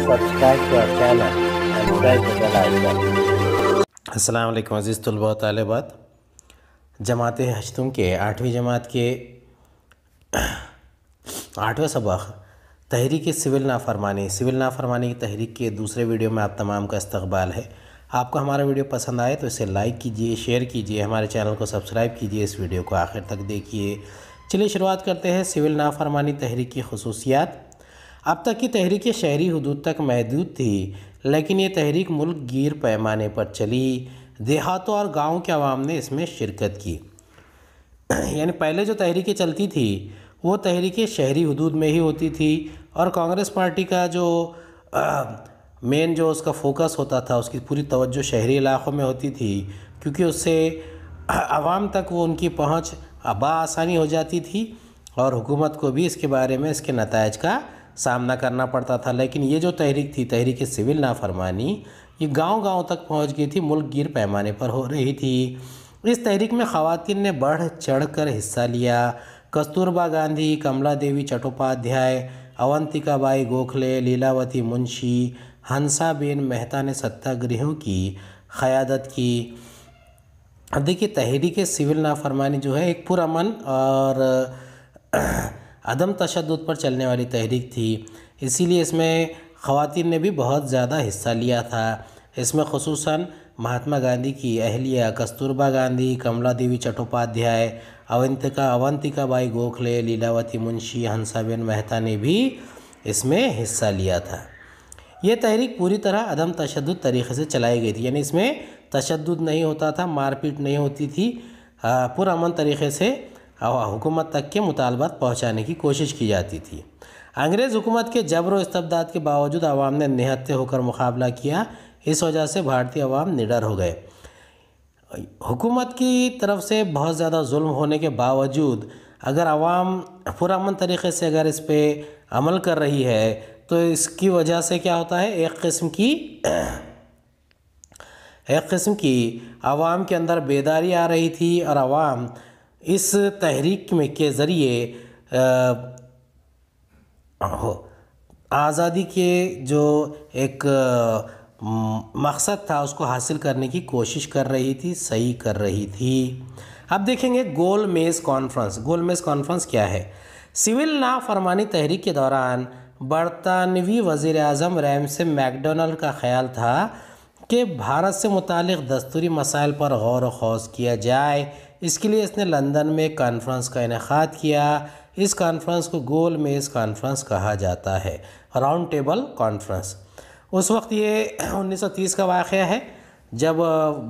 subscribe to our channel and press the bell icon. अस्सलाम वालेकुम अज़ीज़ तलबा व तालिबात। जमात हश्तुम के 8वीं जमात के 8वें सबक तहरीक सिविल नाफरमानी की तहरीक के दूसरे वीडियो में आप तमाम का इस्तकबाल है। आपको हमारा वीडियो पसंद आए तो इसे लाइक कीजिए, शेयर कीजिए, हमारे चैनल को सब्सक्राइब कीजिए, इस वीडियो को आखिर तक देखिए। चलिए शुरुआत करते हैं सिविल नाफरमानी तहरीक की खसूसियात। अब तक की तहरीक शहरी हदूद तक महदूद थी, लेकिन ये तहरीक मुल्क गिर पैमाने पर चली। देहातों और गाँव के अवाम ने इसमें शिरकत की। यानी पहले जो तहरीकें चलती थी वो तहरीकें शहरी हदूद में ही होती थी और कांग्रेस पार्टी का जो मेन जो उसका फोकस होता था, उसकी पूरी तवज्जो शहरी इलाक़ों में होती थी, क्योंकि उससे आवाम तक वो उनकी पहुँच आसानी हो जाती थी और हुकूमत को भी इसके बारे में इसके नताइज का सामना करना पड़ता था। लेकिन ये जो तहरीक थी, तहरीक सिविल नाफरमानी, ये गांव-गांव तक पहुंच गई थी, मुल्क गिर पैमाने पर हो रही थी। इस तहरीक में ख़वातीन ने बढ़ चढ़ कर हिस्सा लिया। कस्तूरबा गांधी, कमला देवी चट्टोपाध्याय, अवंतिका बाई गोखले, लीलावती मुंशी, हंसाबेन मेहता ने सत्याग्रहों की क़यादत की। अब देखिए, तहरीक सिविल नाफरमानी जो है एक पुरअमन और अदम तशद्दुद पर चलने वाली तहरीक थी, इसीलिए इसमें ख़वातीन ने भी बहुत ज़्यादा हिस्सा लिया था। इसमें ख़ुसूसन महात्मा गांधी की अहलिया कस्तूरबा गांधी, कमला देवी चट्टोपाध्याय, अवंतिका बाई गोखले, लीलावती मुंशी, हंसाबेन मेहता ने भी इसमें हिस्सा लिया था। ये तहरीक पूरी तरह अदम तशद्दुद तरीक़े से चलाई गई थी, यानी इसमें तशद्दुद नहीं होता था, मारपीट नहीं होती थी, पुरअमन तरीक़े से हुकूमत तक के मुतालबात पहुँचाने की कोशिश की जाती थी। अंग्रेज़ हुकूमत के जबर व इस्तबदाद के बावजूद आवाम ने निहत्ते होकर मुकाबला किया। इस वजह से भारतीय अवाम निडर हो गए। हुकूमत की तरफ से बहुत ज़्यादा जुल्म होने के बावजूद अगर आवाम पुरअमन तरीक़े से अगर इस पर अमल कर रही है तो इसकी वजह से क्या होता है, एक किस्म की आवाम के अंदर बेदारी आ रही थी और आवाम इस तहरीक में के ज़रिए आज़ादी के जो एक मकसद था उसको हासिल करने की कोशिश कर रही थी, सही कर रही थी। अब देखेंगे गोल मेज़ कॉन्फ्रेंस। गोल मेज़ कॉन्फ्रेंस क्या है? सिविल नाफरमानी तहरीक के दौरान बरतानवी वज़ीर आज़म रैमसे मैकडोनल्ड का ख्याल था कि भारत से मुतालिक दस्तूरी मसाइल पर गौर व खौज़ किया जाए। इसके लिए इसने लंदन में एक कॉन्फ्रेंस का इनेकाद किया। इस कॉन्फ्रेंस को गोल मेज़ कॉन्फ्रेंस कहा जाता है, राउंड टेबल कॉन्फ्रेंस। उस वक्त ये 1930 का वाक़या है, जब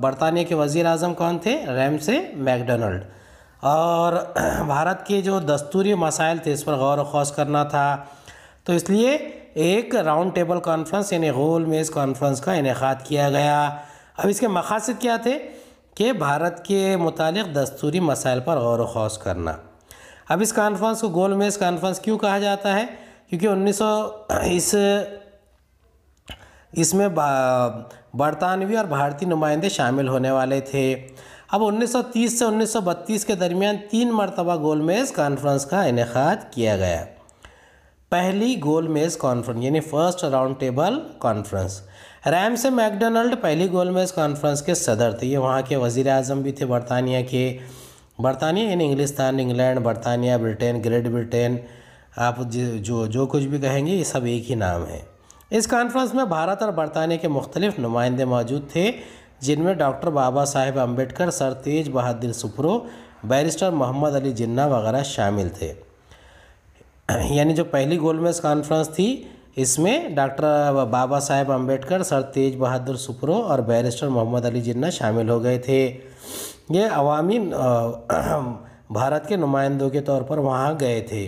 बरतानिया के वज़ीर आज़म कौन थे? Ramsay McDonald. और भारत के जो दस्तूरी मसाइल थे इस पर गौर व खौज़ करना था, तो इसलिए एक राउंड टेबल कॉन्फ्रेंस यानी गोल मेज़ कॉन्फ्रेंस का इनेकाद किया गया। अब इसके मक़ासद क्या थे कि भारत के मुतालिक दस्तूरी मसाइल पर गौर व खौज़ करना। अब इस कॉन्फ्रेंस को गोल मेज़ कॉन्फ्रेंस क्यों कहा जाता है? क्योंकि इसमें बरतानवी और भारतीय नुमाइंदे शामिल होने वाले थे। अब 1930 से 1932 के दरमियान 3 मरतबा गोल मेज़ कॉन्फ्रेंस का इनेकाद किया गया। पहली गोल मेज़ कॉन्फ्रेंस यानी first round table conference. Ramsay McDonald पहली गोल मेज़ कॉन्फ्रेंस के सदर थे। ये वहाँ के वज़ीर आज़म भी थे बरतानिया के। बरतानिया यानी इंग्लिस्तान, इंग्लैंड, बरतानिया, ब्रिटेन, ग्रेट ब्रिटेन, आप जो कुछ भी कहेंगे ये सब एक ही नाम है। इस कॉन्फ्रेंस में भारत और बरतानिया के मुख्तलिफ नुमाइंदे मौजूद थे, जिनमें डॉक्टर बाबा साहेब अम्बेडकर, सर तेज बहादुर सुप्रो, बैरिस्टर मोहम्मद अली जिन्ना वगैरह शामिल थे। यानी जो पहली गोल मेज़ कॉन्फ्रेंस थी इसमें डॉक्टर बाबा साहेब अम्बेडकर, सर तेज बहादुर सुप्रो और बैरिस्टर मोहम्मद अली जिन्ना शामिल हो गए थे। ये अवामी भारत के नुमाइंदों के तौर पर वहाँ गए थे।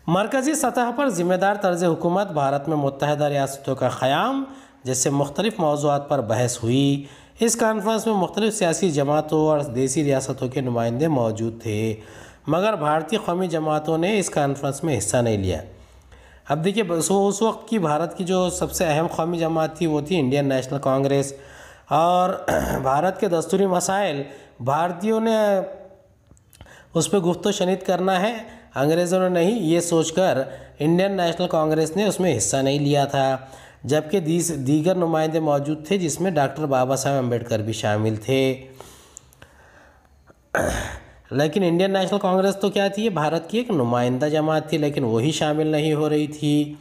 मरकज़ी सतह पर ज़िम्मेदार तर्ज़ हुकूमत, भारत में मुत्तहिदा रियासतों का क़याम जैसे मुख्तलिफ़ मौज़ूआत पर बहस हुई। इस कॉन्फ्रेंस में मुख्तलिफ़ सियासी जमातों और देसी रियासतों के नुमाइंदे मौजूद थे, मगर भारतीय कौमी जमातों ने इस कॉन्फ्रेंस में हिस्सा नहीं लिया। अब देखिए, उस वक्त की भारत की जो सबसे अहम कौमी जमात थी वो थी इंडियन नेशनल कांग्रेस, और भारत के दस्तूरी मसाइल भारतीयों ने उस पर गुफ्तो शनीद करना है, अंग्रेज़ों ने नहीं, ये सोचकर इंडियन नेशनल कांग्रेस ने उसमें हिस्सा नहीं लिया था। जबकि दीगर नुमाइंदे मौजूद थे जिसमें डॉक्टर बाबा साहेब अम्बेडकर भी शामिल थे। लेकिन इंडियन नेशनल कांग्रेस तो क्या थी, भारत की एक नुमाइंदा जमात थी, लेकिन वही शामिल नहीं हो रही थी,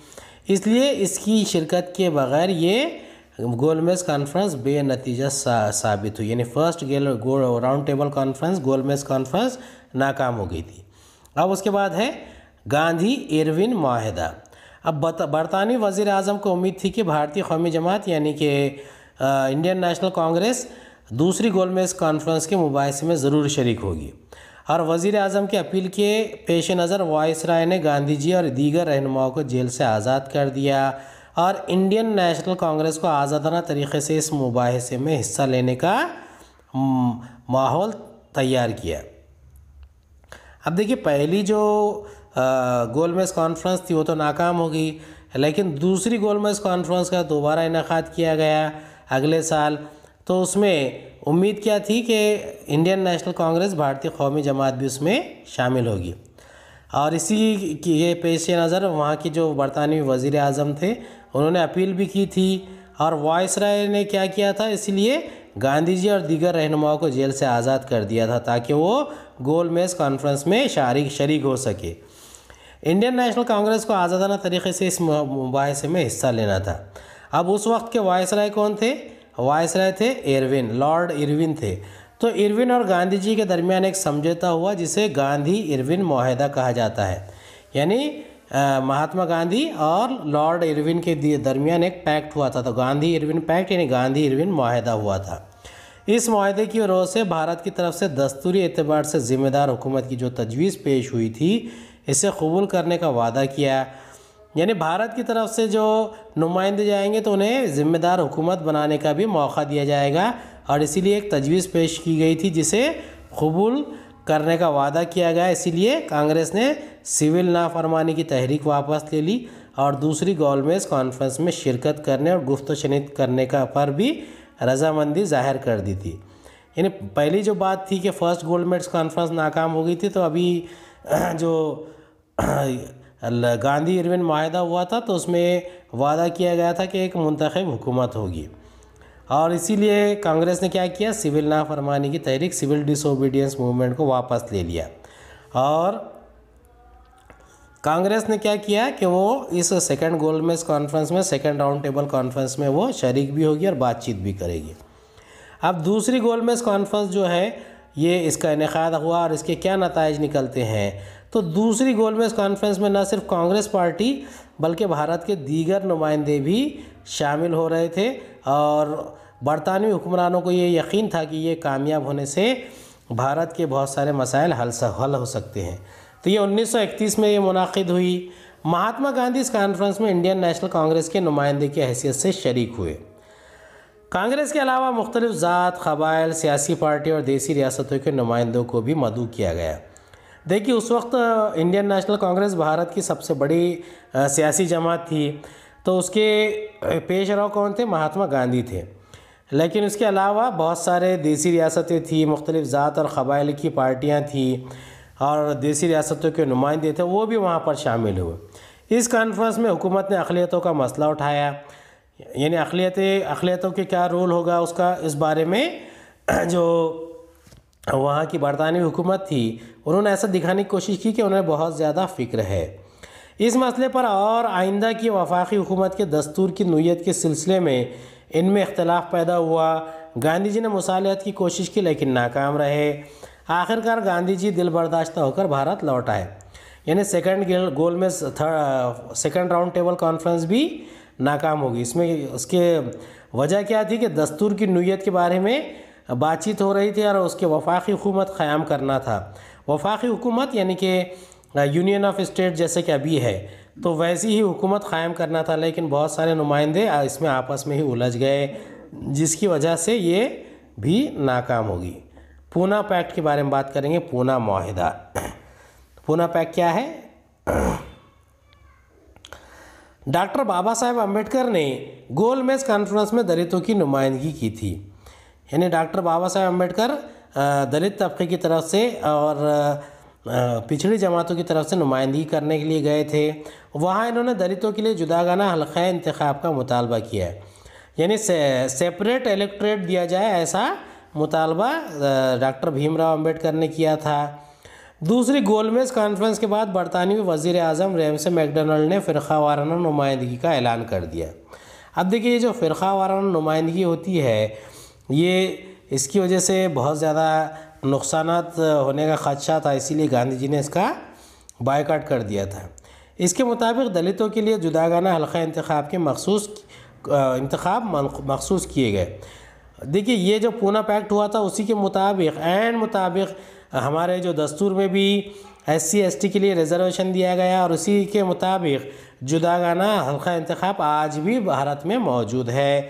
इसलिए इसकी शिरकत के बगैर ये गोलमेज कॉन्फ्रेंस बेनतीजा साबित हुई। यानी फर्स्ट राउंड टेबल कॉन्फ्रेंस, गोलमेज कॉन्फ्रेंस नाकाम हो गई थी। अब उसके बाद है गांधी इरविन माहिदा। अब बरतानी वज़ीर आज़म को उम्मीद थी कि भारतीय कौमी जमात यानी कि इंडियन नेशनल कांग्रेस दूसरी गोलमेज कॉन्फ्रेंस के मुबाहिसे में ज़रूर शरीक होगी, और वज़ीर आज़म की अपील के पेश नज़र वायसराय ने गांधी जी और दीगर रहनुमाओं को जेल से आज़ाद कर दिया और इंडियन नेशनल कांग्रेस को आज़ादाना तरीक़े से इस मुबाहिसे में हिस्सा लेने का माहौल तैयार किया। अब देखिए, पहली जो गोलमेज कॉन्फ्रेंस थी वो तो नाकाम हो गई, लेकिन दूसरी गोलमेज कॉन्फ्रेंस का दोबारा इनेकाद किया गया अगले साल। तो उसमें उम्मीद क्या थी कि इंडियन नेशनल कांग्रेस, भारतीय कौमी जमात भी उसमें शामिल होगी, और इसी की ये पेश नज़र वहाँ की जो बरतानवी वज़ीर आज़म थे उन्होंने अपील भी की थी, और वायसराय ने क्या किया था, इसलिए गांधी जी और दीगर रहनुमाओं को जेल से आज़ाद कर दिया था ताकि वो गोलमेज कॉन्फ्रेंस में शरीक हो सके। इंडियन नेशनल कांग्रेस को आज़ादाना तरीक़े से इस मुबाहिसे में हिस्सा लेना था। अब उस वक्त के वायसराय कौन थे? वायसराय थे लॉर्ड इरविन थे। तो इरविन और गांधी जी के दरमियान एक समझौता हुआ जिसे गांधी इरविन माहिदा कहा जाता है। यानी महात्मा गांधी और लॉर्ड इरविन के दरमियान एक पैक्ट हुआ था, तो गांधी इरविन पैक्ट यानी गांधी इरविन माहिदा हुआ था। इस माहिदे की वजह से भारत की तरफ से दस्तूरी एतबार से ज़िम्मेदार हुकूमत की जो तजवीज़ पेश हुई थी इसे कबूल करने का वादा किया। यानी भारत की तरफ से जो नुमाइंदे जाएंगे तो उन्हें ज़िम्मेदार हुकूमत बनाने का भी मौका दिया जाएगा, और इसीलिए एक तजवीज़ पेश की गई थी जिसे कबूल करने का वादा किया गया। इसीलिए कांग्रेस ने सिविल नाफरमानी की तहरीक वापस ले ली और दूसरी गोलमेज कॉन्फ्रेंस में शिरकत करने और गुफ्त शनीद करने का पर भी रजामंदी जाहिर कर दी थी। यानी पहली जो बात थी कि फ़र्स्ट गोलमेज कॉन्फ्रेंस नाकाम हो गई थी, तो अभी जो गांधी इरविन माहिदा हुआ था तो उसमें वादा किया गया था कि एक मुंतखब हुकूमत होगी, और इसीलिए कांग्रेस ने क्या किया, सिविल नाफरमानी की तहरीक, सिविल डिसोबीडियंस मूवमेंट को वापस ले लिया। और कांग्रेस ने क्या किया कि वो इस सेकंड गोलमेज कॉन्फ्रेंस में, सेकंड राउंड टेबल कॉन्फ्रेंस में वो शरीक भी होगी और बातचीत भी करेगी। अब दूसरी गोलमेज कॉन्फ्रेंस जो है ये इसका इनेकाद हुआ और इसके क्या नताइज निकलते हैं, तो दूसरी गोलमेज कॉन्फ्रेंस में न सिर्फ कांग्रेस पार्टी बल्कि भारत के दीगर नुमाइंदे भी शामिल हो रहे थे, और बरतानवी हुक्मरानों को ये यकीन था कि ये कामयाब होने से भारत के बहुत सारे मसाइल हल हो सकते हैं। तो ये 1931 में ये मुनाकिद हुई। महात्मा गांधी इस कॉन्फ्रेंस में इंडियन नेशनल कांग्रेस के नुमाइंदे की हैसियत से शरीक हुए। कांग्रेस के अलावा मुख्तलिफ ज़ात, क़बाइल, सियासी पार्टी और देसी रियासतों के नुमाइंदों को भी मदऊ किया गया। देखिए, उस वक्त इंडियन नेशनल कांग्रेस भारत की सबसे बड़ी सियासी जमात थी, तो उसके पेश रो कौन थे? महात्मा गांधी थे। लेकिन उसके अलावा बहुत सारे देसी रियासतें थी, मुख्तलिफ ज़ात और क़बाइल की पार्टियाँ थी और देसी रियासतों के नुमाइंदे थे, वो भी वहाँ पर शामिल हुए। इस कॉन्फ्रेंस में हुकूमत ने अक़लियतों का मसला उठाया, यानी अक़लियतों के क्या रोल होगा उसका, इस बारे में जो वहाँ की बरतानवी हुकूमत थी उन्होंने ऐसा दिखाने की कोशिश की कि उन्हें बहुत ज़्यादा फ़िक्र है इस मसले पर, और आइंदा की वफाकी हुकूमत के दस्तूर की नोयत के सिलसिले में इनमें इख्तलाफ पैदा हुआ। गांधी जी ने मुसालहत की कोशिश की लेकिन नाकाम रहे। आखिरकार गांधी जी दिल बर्दाश्ता होकर भारत लौट आए, यानी सेकंड राउंड टेबल कॉन्फ्रेंस भी नाकाम होगी। इसमें उसके वजह क्या थी कि दस्तूर की नोयत के बारे में बातचीत हो रही थी और उसके वफाकी हुकूमत क़याम करना था। वफाकी हुकूमत यानी कि यूनियन ऑफ स्टेट जैसे कि अभी है, तो वैसी ही हुकूमत क़ायम करना था, लेकिन बहुत सारे नुमाइंदे इसमें आपस में ही उलझ गए, जिसकी वजह से ये भी नाकाम होगी। पूना पैक्ट के बारे में बात करेंगे। पूना माहिदा, पूना पैक्ट क्या है? डॉक्टर बाबा साहेब अम्बेडकर ने गोलमेज कॉन्फ्रेंस में दलितों की नुमाइंदगी की थी, यानी डॉक्टर बाबा साहेब अम्बेडकर दलित तबके की तरफ से और पिछड़ी जमातों की तरफ से नुमाइंदगी करने के लिए गए थे। वहाँ इन्होंने दलितों के लिए जुदागाना हल्क़ा इंतखाब का मुतालबा किया है, यानी सेपरेट इलेक्टोरेट दिया जाए, ऐसा मुतालबा डॉक्टर भीमराव अंबेडकर ने किया था। दूसरी गोलमेज कॉन्फ्रेंस के बाद बरतानवी वज़ीर आज़म रैमसे मैकडोनाल्ड ने फ़िरक़ा वाराना नुमाइंदगी का ऐलान कर दिया। अब देखिए, ये जो फ़िरक़ा वाराना नुमाइंदगी होती है, ये इसकी वजह से बहुत ज़्यादा नुकसानात होने का ख़दशा था, इसीलिए गांधी जी ने इसका बायकॉट कर दिया था। इसके मुताबिक दलितों के लिए जुदागाना हल्क़ा इंतखाब के मखसूस किए गए। देखिए, ये जो पूना पैक्ट हुआ था उसी के मुताबिक हमारे जो दस्तूर में भी SC ST के लिए रिजर्वेशन दिया गया और उसी के मुताबिक जुदागाना हल्क़ा इंतखाब आज भी भारत में मौजूद है।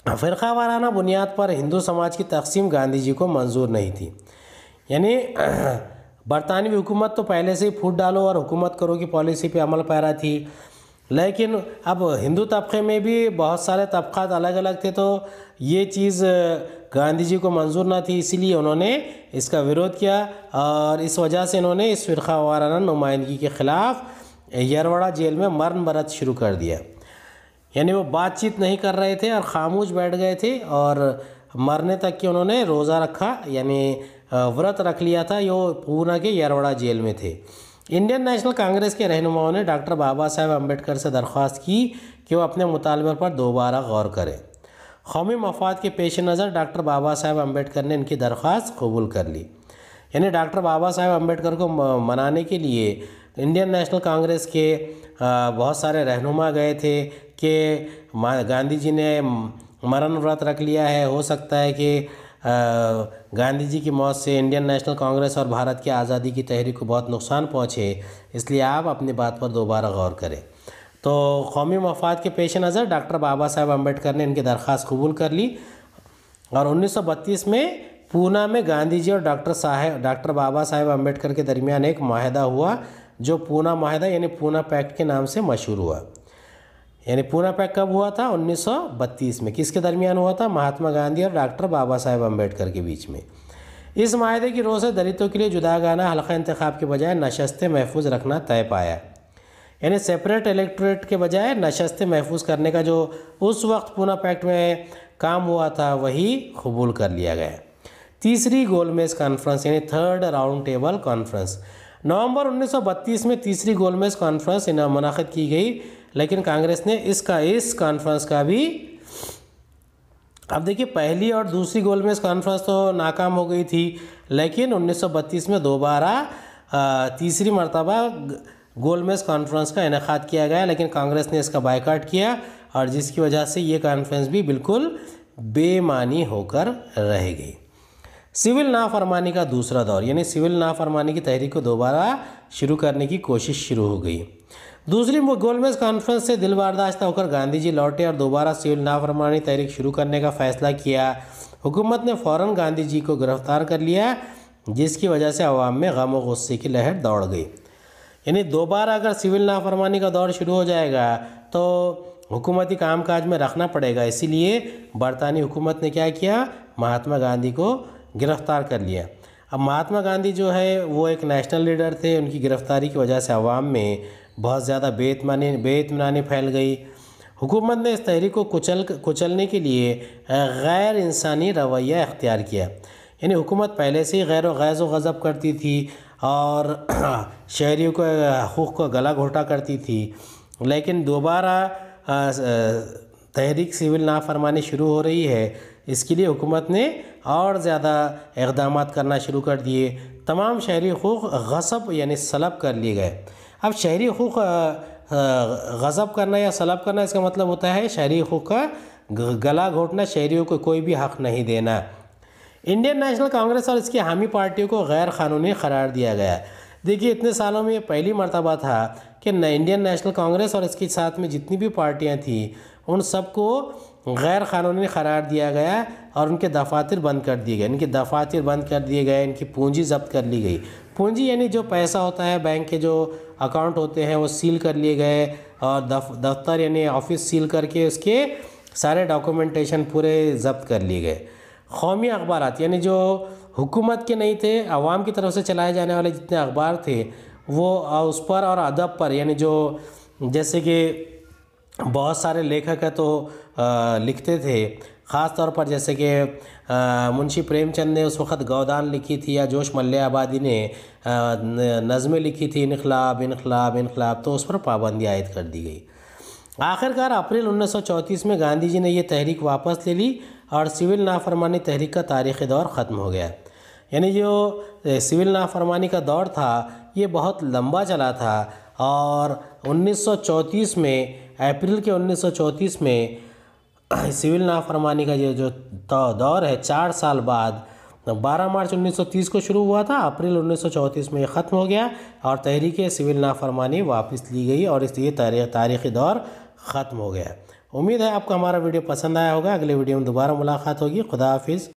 फ़िरक़ा वाराना बुनियाद पर हिंदू समाज की तक़सीम गांधी जी को मंजूर नहीं थी, यानी बरतानवी हुकूमत तो पहले से ही फूट डालो और हुकूमत करो की पॉलिसी पे अमल पैरा थी, लेकिन अब हिंदू तबके में भी बहुत सारे तबक़ात अलग अलग थे, तो ये चीज़ गांधी जी को मंजूर ना थी, इसीलिए उन्होंने इसका विरोध किया और इस वजह से इन्होंने इस फ़िरक़ा वाराना नुमाइंदगी के ख़िलाफ़ यरवड़ा जेल में मरण व्रत शुरू कर दिया। यानी वो बातचीत नहीं कर रहे थे और ख़ामोश बैठ गए थे और मरने तक कि उन्होंने रोज़ा रखा, यानी व्रत रख लिया था। ये पूना के यरवड़ा जेल में थे। इंडियन नेशनल कांग्रेस के रहनुमाओं ने डॉक्टर बाबा साहेब अम्बेडकर से दरख्वास्त की कि वो अपने मुतालबे पर दोबारा गौर करें। कौमी मफाद के पेश नज़र डॉक्टर बाबा साहेब अम्बेडकर ने इनकी दरख्वास्त कबूल कर ली। यानी डॉक्टर बाबा साहेब अम्बेडकर को मनाने के लिए इंडियन नेशनल कांग्रेस के बहुत सारे रहनुमा गए थे कि गांधी जी ने मरण व्रत रख लिया है, हो सकता है कि गांधी जी की मौत से इंडियन नेशनल कांग्रेस और भारत की आज़ादी की तहरीक को बहुत नुकसान पहुँचे, इसलिए आप अपनी बात पर दोबारा गौर करें। तो कौमी मफाद के पेश नज़र डॉक्टर बाबा साहेब अम्बेडकर ने इनकी दरख्वास्त कबूल कर ली और 1932 में पूना में गांधी जी और डॉक्टर बाबा साहेब अम्बेडकर के दरमियान एक माहिदा हुआ, जो पूना माहिदा यानी पूना पैक्ट के नाम से मशहूर हुआ। यानी पूना पैक्ट कब हुआ था? 1932 में। किसके दरमियान हुआ था? महात्मा गांधी और डॉक्टर बाबा साहेब अम्बेडकर के बीच में। इस माहिदे की रोज़ से दलितों के लिए जुदागाना हल्क़ा इंतखाब के बजाय नशस्तें महफूज रखना तय पाया। यानी सेपरेट इलेक्टोरेट के बजाय नशस्तें महफूज करने का जो उस वक्त पूना पैक्ट में काम हुआ था वही कबूल कर लिया गया। तीसरी गोलमेज कॉन्फ्रेंस यानी थर्ड राउंड टेबल कॉन्फ्रेंस, नवंबर 1932 में तीसरी गोलमेज कॉन्फ्रेंस मुनाक़िद की गई, लेकिन कांग्रेस ने इस कॉन्फ्रेंस का भी, अब देखिए पहली और दूसरी गोलमेज कॉन्फ्रेंस तो नाकाम हो गई थी, लेकिन 1932 में दोबारा तीसरी मरतबा गोलमेज कॉन्फ्रेंस का इनेकाद किया गया, लेकिन कांग्रेस ने इसका बायकॉट किया और जिसकी वजह से ये कॉन्फ्रेंस भी बिल्कुल बेमानी होकर रह गई। सिविल नाफरमानी का दूसरा दौर यानी सिविल नाफरमानी की तहरीक को दोबारा शुरू करने की कोशिश शुरू हो गई। दूसरी गोलमेज कॉन्फ्रेंस से दिल बर्दाश्त होकर गांधी जी लौटे और दोबारा सिविल नाफरमानी तहरीक शुरू करने का फ़ैसला किया। हुकूमत ने फ़ौरन गांधी जी को गिरफ़्तार कर लिया, जिसकी वजह से अवाम में गम और गुस्से की लहर दौड़ गई। यानी दोबारा अगर सिविल नाफरमानी का दौर शुरू हो जाएगा तो हुकूमती कामकाज में रखना पड़ेगा, इसीलिए बरतानी हुकूमत ने क्या किया? महात्मा गांधी को गिरफ़्तार कर लिया। अब महात्मा गांधी जो है वो एक नेशनल लीडर थे, उनकी गिरफ़्तारी की वजह से अवाम में बहुत ज़्यादा बेइत्मीनानी फैल गई। हुकूमत ने इस तहरीक को कुचलने के लिए गैर इंसानी रवैया अख्तियार किया। यानी हुकूमत पहले से ही गैज़ व गज़ब करती थी और शहरियों को हक़ूक़ को गला घोटा करती थी, लेकिन दोबारा तहरीक सिविल नाफरमानी शुरू हो रही है, इसके लिए हुकूमत ने और ज़्यादा इक़दाम करना शुरू कर दिए। तमाम शहरी हक़ूक़ गसब यानी सलब कर लिए गए। अब शहरी हक़ूक़ गज़ब करना या सलब करना, इसका मतलब होता है शहरी हक़ूक़ का गला घोटना, शहरियों को कोई भी हक़ नहीं देना। इंडियन नेशनल कांग्रेस और इसकी हामी पार्टियों को गैर क़ानूनी करार दिया गया। देखिए इतने सालों में ये पहली मरतबा था कि इंडियन नेशनल कांग्रेस और इसके साथ में जितनी भी पार्टियां थी उन सबको गैर क़ानूनी करार दिया गया और उनके दफातर बंद कर दिए गए। इनके दफातर बंद कर दिए गए, इनकी पूंजी जब्त कर ली गई। पूंजी यानी जो पैसा होता है, बैंक के जो अकाउंट होते हैं वो सील कर लिए गए और दफ्तर यानी ऑफिस सील करके उसके सारे डॉक्यूमेंटेशन पूरे जब्त कर लिए गए। कौमी अखबारात यानी जो हुकूमत के नहीं थे, आवाम की तरफ से चलाए जाने वाले जितने अखबार थे वो उस पर और अदब पर, यानी जो जैसे कि बहुत सारे लेखक है तो लिखते थे, ख़ास तौर पर जैसे कि मुंशी प्रेमचंद ने उस वक़्त गोदान लिखी थी, या जोश मल्लिया आबादी ने नज़में लिखी थी, इनकलाब इनकलाब इनकलाब, तो उस पर पाबंदी आयद कर दी गई। आखिरकार अप्रैल 1934 में गांधी जी ने ये तहरीक वापस ले ली और सिविल नाफरमानी तहरीक का तारीख़ी दौर ख़त्म हो गया। यानी जो सिविल नाफरमानी का दौर था ये बहुत लंबा चला था और 1934 में, अप्रैल के 1934 में सिविल नाफरमानी का जो दौर है 4 साल बाद 12 मार्च 1930 को शुरू हुआ था, अप्रैल 1934 में ये ख़त्म हो गया और तहरीक सिविल नाफरमानी वापस ली गई और इसलिए तारीख़ी दौर ख़त्म हो गया। उम्मीद है आपको हमारा वीडियो पसंद आया होगा। अगले वीडियो में दोबारा मुलाकात होगी। खुदा हाफिज़।